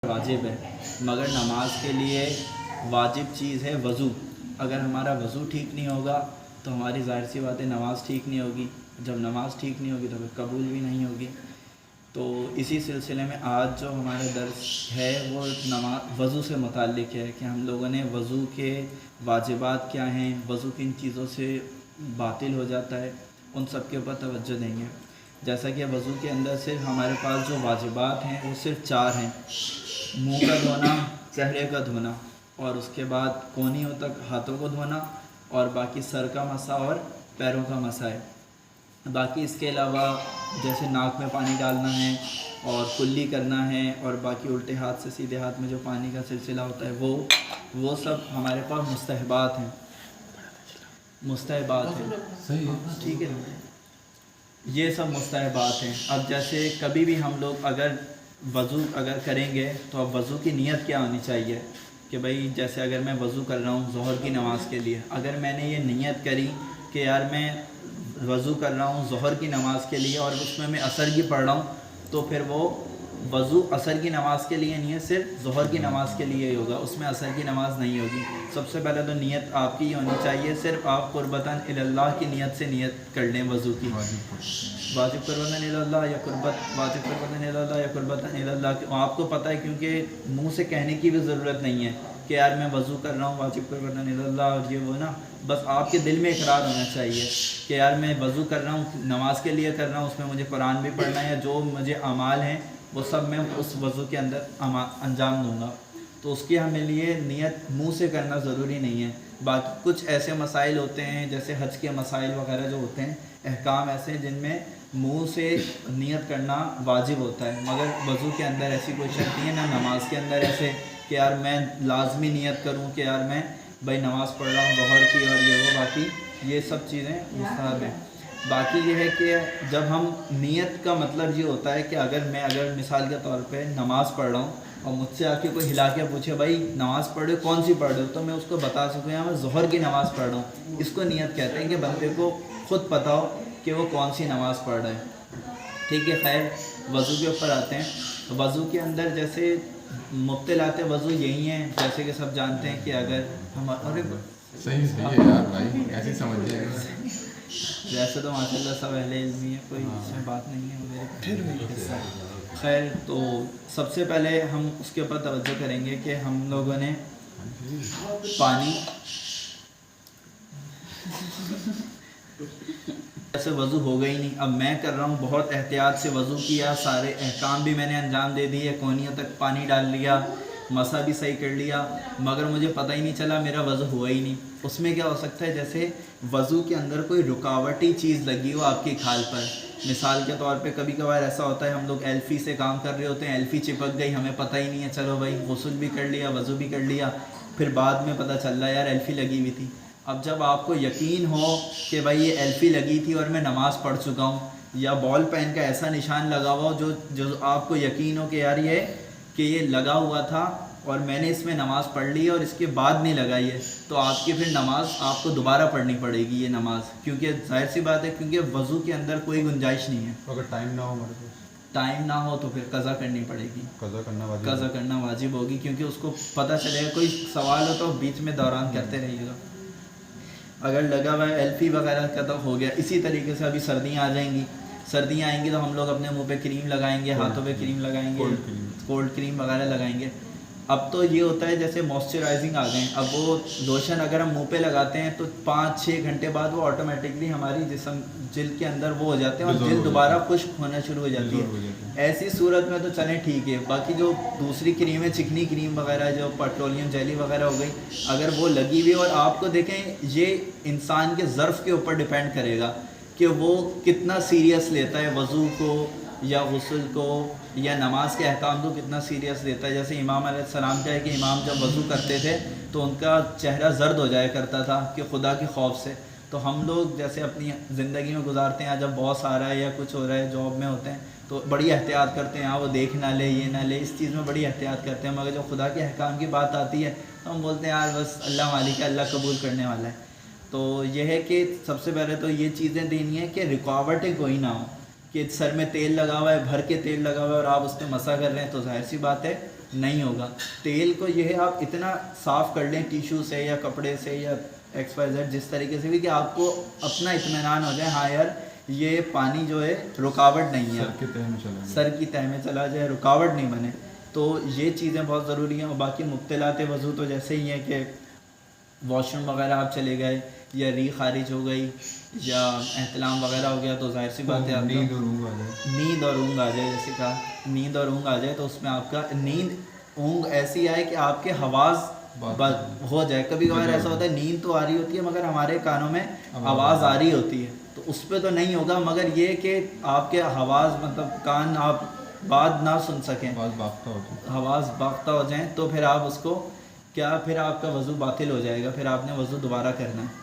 واجب ہے، مگر نماز کے لیے واجب چیز ہے وضو۔ اگر ہمارا وضو ٹھیک نہیں ہوگا تو ہماری ظاہر سی بات ہے نماز ٹھیک نہیں ہوگی، جب نماز ٹھیک نہیں ہوگی تو پھر قبول بھی نہیں ہوگی۔ تو اسی سلسلے میں آج جو ہمارا درس ہے وہ وضو سے متعلق ہے کہ ہم لوگوں نے وضو کے واجبات کیا ہیں، وضو کن چیزوں سے باطل ہو جاتا ہے، ان سب کے اوپر توجہ دیں گے۔ جیسا کہ وضو کے اندر صرف ہمارے پاس جو واجبات ہیں وہ صرف 4 ہیں: منہ کا دھونا، چہرے کا دھونا، اور اس کے بعد کونیوں تک ہاتھوں کو دھونا، اور باقی سر کا مسح اور پیروں کا مسح ہے۔ باقی اس کے علاوہ جیسے ناک میں پانی ڈالنا ہے اور کلی کرنا ہے، اور باقی الٹے ہاتھ سے سیدھے ہاتھ میں جو پانی کا سلسلہ ہوتا ہے وہ سب ہمارے پاس مستحبات ہیں۔ صحیح ہے، ٹھیک ہے، یہ سب مستحبات ہیں۔ اب جیسے کبھی بھی ہم لوگ اگر وضو کریں گے تو اب وضو کی نیت کیا ہونی چاہیے کہ بھئی جیسے اگر میں وضو کر رہا ہوں ظہر کی نماز کے لیے، اگر میں نے یہ نیت کری کہ یار میں وضو کر رہا ہوں ظہر کی نماز کے لیے اور اس میں عصر کی پڑھ رہا ہوں، تو پھر وہ وضو عصر کی نماز کے لیے نہیں ہے، صرف ظہر کی نماز کے لیے ہی ہوگا، اس میں عصر کی نماز نہیں ہوگی۔ سب سے پہلے تو نیت آپ کی یہ ہونی چاہیے، صرف آپ قربتاً اللہ کی نیت سے نیت کر لیں وضو کی، واجب قربتاً اللہ یا واجب قربتاً اللہ یا قربتاً اللہ۔ آپ کو پتہ ہے کیونکہ منہ سے کہنے کی بھی ضرورت نہیں ہے کہ یار میں وضو کر رہا ہوں واجب قربتاً اللہ، اور یہ وہ نا، بس آپ کے دل میں اقرار ہونا چاہیے کہ یار میں وضو کر رہا ہوں نماز کے لیے کر رہا ہوں، اس میں مجھے قرآن بھی پڑھنا ہے، جو مجھے اعمال ہیں وہ سب میں اس وضو کے اندر انجام دوں گا۔ تو اس کی ہمیں لیے نیت منہ سے کرنا ضروری نہیں ہے۔ باقی کچھ ایسے مسائل ہوتے ہیں جیسے حج کے مسائل وغیرہ جو ہوتے ہیں، احکام ایسے ہیں جن میں منہ سے نیت کرنا واجب ہوتا ہے، مگر وضو کے اندر ایسی کوئی شرط نہیں ہے، نہ نماز کے اندر ایسے کہ یار میں لازمی نیت کروں کہ یار میں بھائی نماز پڑھ رہا ہوں ظہر کی اور یہ وہ، باقی یہ سب چیزیں مستحب ہیں۔ باقی یہ ہے کہ جب ہم نیت کا مطلب یہ ہوتا ہے کہ اگر مثال کے طور پہ نماز پڑھ رہا ہوں اور مجھ سے آ کے کوئی ہلا کے پوچھے بھائی نماز پڑھ رہے ہو، کون سی پڑھ رہے ہو، تو میں اس کو بتا سکوں یا میں ظہر کی نماز پڑھ رہا ہوں، اس کو نیت کہتے ہیں کہ بندے کو خود پتہ ہو کہ وہ کون سی نماز پڑھ رہا ہے۔ ٹھیک ہے، خیر وضو کے اوپر آتے ہیں۔ وضو کے اندر جیسے مبطلات وضو یہی ہیں جیسے کہ سب جانتے ہیں کہ اگر ہم صحیح ہے یار بھائی، ایسے سمجھیے ویسے تو ماشاء اللہ سب اہل علم ہی ہے، کوئی اس میں بات نہیں ہے میرے پھر بھی خیر، تو سب سے پہلے ہم اس کے اوپر توجہ کریں گے کہ ہم لوگوں نے پانی ایسے وضو ہوگا ہی نہیں، اب میں کر رہا ہوں بہت احتیاط سے وضو کیا، سارے احکام بھی میں نے انجام دے دیے، کونیوں تک پانی ڈال لیا، مسا بھی صحیح کر لیا، مگر مجھے پتہ ہی نہیں چلا میرا وضو ہوا ہی نہیں۔ اس میں کیا ہو سکتا ہے جیسے وضو کے اندر کوئی رکاوٹی چیز لگی ہو آپ کی کھال پر، مثال کے طور پہ کبھی کبھار ایسا ہوتا ہے ہم لوگ ایلفی سے کام کر رہے ہوتے ہیں، ایلفی چپک گئی، ہمیں پتہ ہی نہیں ہے، چلو بھائی غسل بھی کر لیا وضو بھی کر لیا، پھر بعد میں پتہ چل رہا ہے یار ایلفی لگی ہوئی تھی۔ اب جب آپ کو یقین ہو کہ بھائی یہ ایلفی لگی تھی اور میں نماز پڑھ چکا ہوں، یا بال پین کا ایسا نشان لگا ہوا ہو جو آپ کو یقین ہو کہ یار یہ لگا ہوا تھا اور میں نے اس میں نماز پڑھ لی اور اس کے بعد نہیں لگائی ہے، تو آپ کی پھر نماز آپ کو دوبارہ پڑھنی پڑے گی یہ نماز، کیونکہ ظاہر سی بات ہے کیونکہ وضو کے اندر کوئی گنجائش نہیں ہے۔ اگر ٹائم نہ ہو تو پھر قضا کرنی پڑے گی، قضا کرنا واجب ہوگی، کیونکہ اس کو پتہ چلے گا کوئی سوال ہو تو بیچ میں دوران کرتے رہیے گا۔ اگر لگا ہوا ہے ایلفی وغیرہ کا تو ہو گیا۔ اسی طریقے سے ابھی سردیاں آ جائیں گی، سردیاں آئیں گی تو ہم لوگ اپنے منہ پہ کریم لگائیں گے، ہاتھوں پہ کریم لگائیں گے، کولڈ کریم وغیرہ لگائیں گے۔ اب تو یہ ہوتا ہے جیسے موئسچرائزنگ آ گئے، اب وہ لوشن اگر ہم منہ پہ لگاتے ہیں تو 5-6 گھنٹے بعد وہ آٹومیٹکلی ہماری جلد کے اندر وہ ہو جاتے ہیں اور جلد دوبارہ خشک ہونا شروع ہو جاتی ہے۔ ایسی صورت میں تو چلیں ٹھیک ہے، باقی جو دوسری کریمیں چکنی کریم وغیرہ جو پیٹرولیم جیلی وغیرہ ہو گئی، اگر وہ لگی ہوئی اور آپ کو دیکھیں، یہ انسان کے ظرف کے اوپر ڈیپینڈ کرے گا کہ وہ کتنا سیریس لیتا ہے وضو کو یا غسل کو یا نماز کے احکام کو کتنا سیریس لیتا ہے۔ جیسے امام علیہ السلام کا ہے کہ امام جب وضو کرتے تھے تو ان کا چہرہ زرد ہو جایا کرتا تھا کہ خدا کے خوف سے۔ تو ہم لوگ جیسے اپنی زندگی میں گزارتے ہیں، جب باس آ رہا ہے یا کچھ ہو رہا ہے، جاب میں ہوتے ہیں تو بڑی احتیاط کرتے ہیں، وہ دیکھ نہ لے یہ نہ لے، اس چیز میں بڑی احتیاط کرتے ہیں، مگر جب خدا کے احکام کی بات آتی ہے تو ہم بولتے ہیں یار بس اللہ مالک ہے، اللہ قبول کرنے والا ہے۔ تو یہ ہے کہ سب سے پہلے تو یہ چیزیں دینی ہے کہ رکاوٹیں کوئی نہ ہو، کہ سر میں تیل لگا ہوا ہے, بھر کے تیل لگا ہوا ہے اور آپ اس پہ مسا کر رہے ہیں, تو ظاہر سی بات ہے نہیں ہوگا. تیل کو یہ ہے آپ اتنا صاف کر لیں ٹیشو سے یا کپڑے سے یا ایکس وائی زیڈ جس طریقے سے بھی, کہ آپ کو اپنا اطمینان ہو جائے ہاں یار یہ پانی جو ہے رکاوٹ نہیں ہے, سر کی تہ میں چلا جائے, رکاوٹ نہیں بنے. تو یہ چیزیں بہت ضروری ہیں. اور باقی مبتلات وضو تو جیسے ہی ہیں کہ واش روم وغیرہ آپ چلے گئے یا ری خارج ہو گئی یا احتلام وغیرہ ہو گیا, تو ظاہر سی بات ہے آپ نیند اور اونگ آ جائے, نیند اور اونگ آ جائے, جیسے کہا نیند اور اونگ آ جائے, تو اس میں آپ کا نیند اونگ ایسی آئے کہ آپ کے حواس ہو جائے. کبھی کبھار ایسا ہوتا ہے نیند تو آ رہی ہوتی ہے مگر ہمارے کانوں میں آواز آ رہی ہوتی ہے, تو اس پہ تو نہیں ہوگا, مگر یہ کہ آپ کے حواس مطلب کان آپ بات نہ سن سکیں, حواس باختہ ہو جائیں, تو پھر آپ اس کو کیا, پھر آپ کا وضو باطل ہو جائے گا, پھر آپ نے وضو دوبارہ کرنا ہے.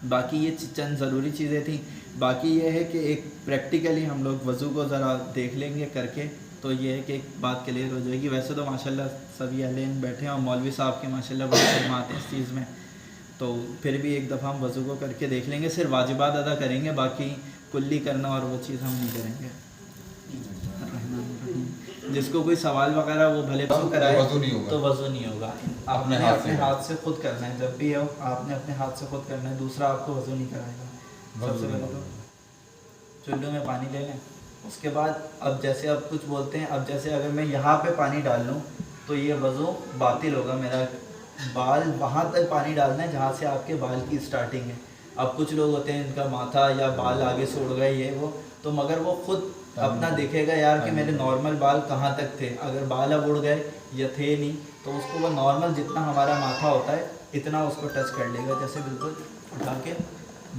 باقی یہ چند ضروری چیزیں تھیں. باقی یہ ہے کہ ایک پریکٹیکلی ہم لوگ وضو کو ذرا دیکھ لیں گے کر کے, تو یہ ہے کہ ایک بات کلیئر ہو جائے گی. ویسے تو ماشاءاللہ سبھی اہل علم بیٹھے ہیں اور مولوی صاحب کے ماشاءاللہ بڑے خدمات ہیں اس چیز میں, تو پھر بھی ایک دفعہ ہم وضو کو کر کے دیکھ لیں گے. صرف واجبات ادا کریں گے, باقی کلی کرنا اور وہ چیز ہم نہیں کریں گے. جس کو کوئی سوال وغیرہ وہ بھلے وضو کرائے تو وضو نہیں ہوگا. آپ نے اپنے ہاتھ سے خود کرنا ہے, جب بھی ہو آپ نے اپنے ہاتھ سے خود کرنا ہے, دوسرا آپ کو وضو نہیں کرائے گا. سب سے پہلے تو چلو میں پانی لے لیں, اس کے بعد اب جیسے آپ کچھ بولتے ہیں, اب جیسے اگر میں یہاں پہ پانی ڈال لوں تو یہ وضو باطل ہوگا میرا. بال وہاں تک پانی ڈالنا ہے جہاں سے آپ کے بال کی اسٹارٹنگ ہے. اب کچھ لوگ ہوتے ہیں ان کا ماتھا یا بال آگے سے اڑ گئے یہ وہ, تو مگر وہ خود اپنا دیکھے گا یار کہ میرے نارمل بال کہاں تک تھے. اگر بال اب اڑ گئے یا تھے نہیں تو اس کو وہ نارمل جتنا ہمارا ماتھا ہوتا ہے اتنا اس کو ٹچ کر لے گا, جیسے بالکل اٹھا کے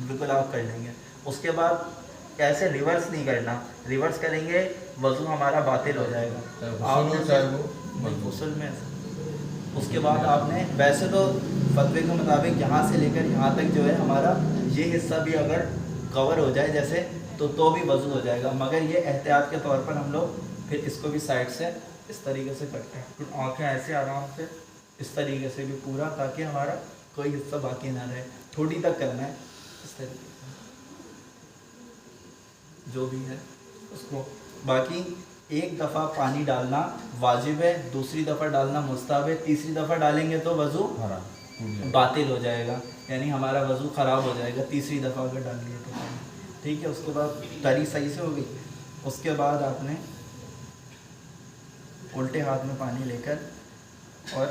بالکل آپ کر لیں گے. اس کے بعد ایسے ریورس نہیں کرنا, ریورس کریں گے وضو ہمارا باطل ہو جائے گا. غسل میں اس کے بعد آپ نے ویسے تو فتوے کے مطابق یہاں سے لے کر یہاں تک جو ہے ہمارا یہ حصہ بھی اگر کور ہو جائے جیسے تو بھی وضو ہو جائے گا. مگر یہ احتیاط کے طور پر ہم لوگ پھر اس کو بھی سائڈ سے اس طریقے سے کرتے ہیں, پھر آنکھیں ایسے آرام سے اس طریقے سے بھی پورا, تاکہ ہمارا کوئی حصہ باقی نہ رہے. تھوڑی تک کرنا ہے اس طریقے سے جو بھی ہے اس کو. باقی ایک دفعہ پانی ڈالنا واجب ہے, دوسری دفعہ ڈالنا مستحب ہے, تیسری دفعہ ڈالیں گے تو وضو باطل ہو جائے گا, یعنی ہمارا وضو خراب ہو جائے گا تیسری دفعہ اگر ڈال لیے تو. ٹھیک ہے, اس کے بعد تری صحیح سے ہو گئی. اس کے بعد آپ نے الٹے ہاتھ میں پانی لے کر اور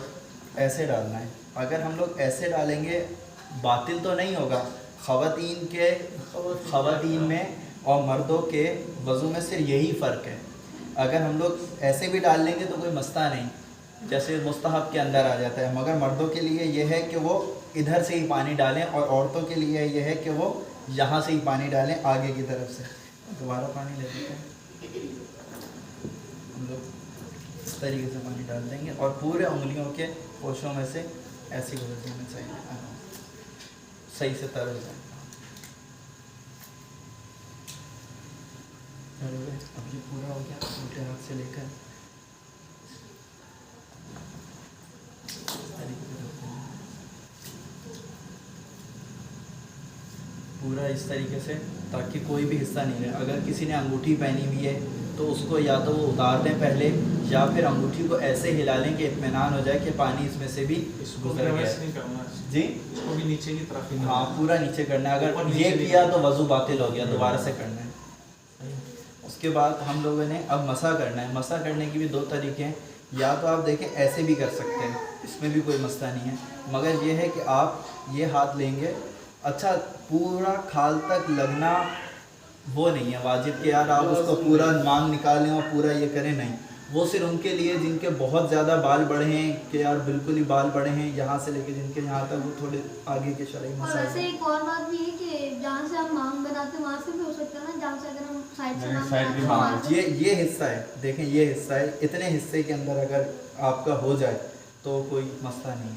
ایسے ڈالنا ہے. اگر ہم لوگ ایسے ڈالیں گے باطل تو نہیں ہوگا. خواتین میں اور مردوں کے وضو میں صرف یہی فرق ہے. اگر ہم لوگ ایسے بھی ڈال لیں گے تو کوئی مسئلہ نہیں, جیسے مستحب کے اندر آ جاتا ہے. مگر مردوں کے لیے یہ ہے کہ وہ ادھر سے ہی پانی ڈالیں, اور عورتوں کے لیے یہ ہے کہ وہ یہاں سے ہی پانی ڈالیں آگے کی طرف سے. دوبارہ پانی لے لیتے ہیں ہم لوگ, اس طریقے سے پانی ڈال دیں گے اور پورے انگلیوں کے پوشوں میں سے ایسی گزر دینا چاہیے, صحیح سے تر ہو جائے. اب یہ پورا ہو گیا, الٹے ہاتھ سے لے کر پورا اس طریقے سے, تاکہ کوئی بھی حصہ نہیں رہے. اگر کسی نے انگوٹھی پہنی ہوئی ہے تو اس کو یا تو وہ اتار دیں پہلے, یا پھر انگوٹھی کو ایسے ہلا لیں کہ اطمینان ہو جائے کہ پانی اس میں سے بھی گزر گیا. جی اس کو بھی نیچے کی طرف, ہاں پورا نیچے کرنا ہے. اگر یہ کیا تو وضو باطل ہو گیا, دوبارہ سے کرنا ہے. اس کے بعد ہم لوگوں نے اب مسح کرنا ہے. مسح کرنے کے بھی دو طریقے ہیں, یا تو آپ دیکھیں ایسے بھی کر سکتے ہیں, اس میں بھی کوئی مسئلہ نہیں ہے. مگر یہ ہے کہ آپ یہ ہاتھ لیں گے, اچھا پورا کھال تک لگنا وہ نہیں ہے واجب کہ یار آپ اس کو پورا مانگ نکالیں اور پورا یہ کریں, نہیں. وہ صرف ان کے لیے جن کے بہت زیادہ بال بڑے ہیں کہ یار بالکل ہی بال بڑے ہیں, یہاں سے لے کے جن کے یہاں تک وہ تھوڑے آگے کے شرعی مسائل. اور ویسے ایک اور بات بھی ہے کہ جہاں سے ہم مانگ بناتے ہیں وہاں سے بھی ہو سکتا ہے نا, جہاں سے اگر ہم سائڈ سے مانگ بناتے ہیں. ہاں یہ حصہ ہے, دیکھیں یہ حصہ ہے, اتنے حصے کے اندر اگر آپ کا ہو جائے تو کوئی مسئلہ نہیں ہے.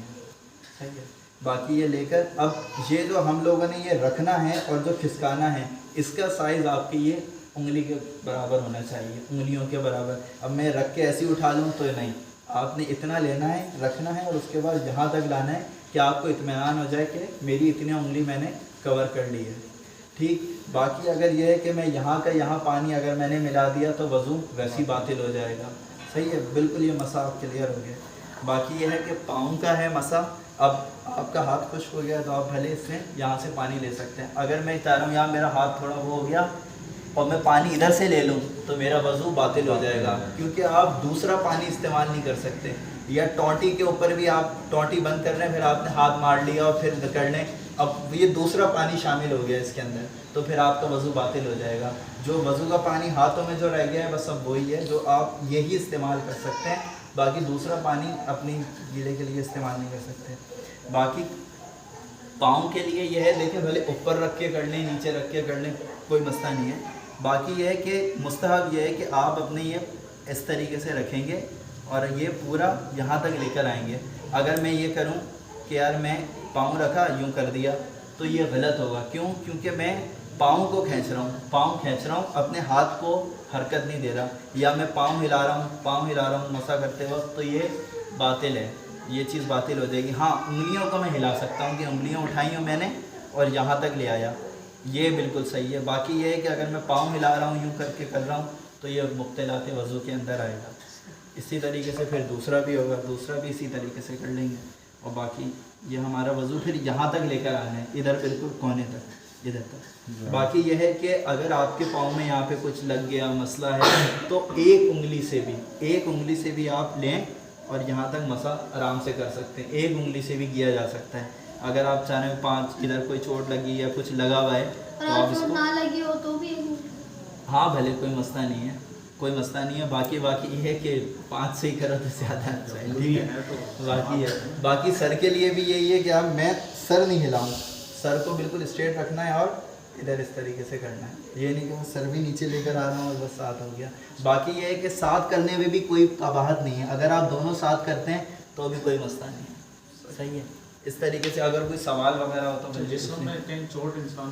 صحیح ہے. باقی یہ لے کر اب یہ جو ہم لوگوں نے یہ رکھنا ہے اور جو کھسکانا ہے, اس کا سائز آپ کی یہ انگلی کے برابر ہونا چاہیے, انگلیوں کے برابر. اب میں رکھ کے ایسے اٹھا لوں تو نہیں, آپ نے اتنا لینا ہے, رکھنا ہے, اور اس کے بعد یہاں تک لانا ہے کہ آپ کو اطمینان ہو جائے کہ میری اتنی انگلی میں نے کور کر لی ہے. ٹھیک. باقی اگر یہ ہے کہ میں یہاں کا یہاں پانی اگر میں نے ملا دیا تو وضو ویسی باطل ہو جائے گا. صحیح ہے, بالکل یہ مسئلہ آپ کلیئر ہو گیا. باقی یہ ہے کہ پاؤں کا ہے مسئلہ. اب آپ کا ہاتھ خشک ہو گیا تو آپ بھلے اس میں یہاں سے پانی لے سکتے ہیں. اگر میں چاہ رہا ہوں یہاں میرا ہاتھ تھوڑا وہ ہو گیا اور میں پانی ادھر سے لے لوں تو میرا وضو باطل ہو جائے گا, کیونکہ آپ دوسرا پانی استعمال نہیں کر سکتے. یا ٹوٹی کے اوپر بھی آپ ٹوٹی بند کر رہے ہیں, پھر آپ نے ہاتھ مار لیا اور پھر کر لیں, اب یہ دوسرا پانی شامل ہو گیا اس کے اندر, تو پھر آپ کا وضو باطل ہو جائے گا. جو وضو کا پانی ہاتھوں میں جو رہ گیا ہے بس اب وہی ہے جو آپ یہی استعمال کر سکتے ہیں. باقی دوسرا پانی اپنی گیلے کے لیے استعمال نہیں کر سکتے. باقی پاؤں کے لیے یہ ہے, دیکھیں بھلے اوپر رکھ کے کر لیں نیچے رکھ کے کر لیں, کوئی مسئلہ نہیں ہے. باقی یہ ہے کہ مستحب یہ ہے کہ آپ اپنے یہ اس طریقے سے رکھیں گے اور یہ پورا یہاں تک لے کر آئیں گے. اگر میں یہ کروں کہ یار میں پاؤں رکھا یوں کر دیا تو یہ غلط ہوگا. کیوں؟ کیونکہ میں پاؤں کو کھینچ رہا ہوں, اپنے ہاتھ کو حرکت نہیں دے رہا. یا میں پاؤں ہلا رہا ہوں مسا کرتے وقت, تو یہ باطل ہے, یہ چیز باطل ہو جائے گی. ہاں انگلیوں کو میں ہلا سکتا ہوں کہ انگلیاں اٹھائی ہوں میں نے اور یہاں تک لے آیا, یہ بالکل صحیح ہے. باقی یہ ہے کہ اگر میں پاؤں ہلا رہا ہوں یوں کر کے کر رہا ہوں تو یہ مبتلات وضو کے اندر آئے گا. اسی طریقے سے پھر دوسرا بھی ہوگا, دوسرا بھی اسی طریقے سے کر لیں گے. اور باقی یہ ہمارا وضو پھر یہاں تک لے کر آنا ہے, ادھر بالکل کونے تک, ادھر تک. باقی یہ ہے کہ اگر آپ کے پاؤں میں یہاں پہ کچھ لگ گیا مسئلہ ہے تو ایک انگلی سے بھی آپ لیں اور یہاں تک مسا آرام سے کر سکتے ہیں. ایک انگلی سے بھی کیا جا سکتا ہے. اگر آپ چاہیں 5 ادھر کوئی چوٹ لگی یا کچھ لگا ہوا ہے تو آپ اس کو نہ لگی ہو تو بھی ہاں بھلے کوئی مسئلہ نہیں ہے, کوئی مسئلہ نہیں ہے. باقی یہ ہے کہ 5 سے ہی کرو تو زیادہ اچھا ہے, ٹھیک ہے. باقی سر کے لیے بھی یہی ہے کہ اب میں سر نہیں ہلاؤں, سر کو بالکل اسٹریٹ رکھنا ہے اور ادھر اس طریقے سے کرنا ہے. یہ نہیں کہ میں سر بھی نیچے لے کر آ رہا ہوں اور بس ساتھ ہو گیا. باقی یہ ہے کہ ساتھ کرنے میں بھی کوئی قباحت نہیں ہے. اگر آپ دونوں ساتھ کرتے ہیں تو بھی کوئی مسئلہ نہیں ہے. صحیح ہے. اس طریقے سے اگر کوئی سوال وغیرہ ہو تو جسم میں کہیں چوٹ انسان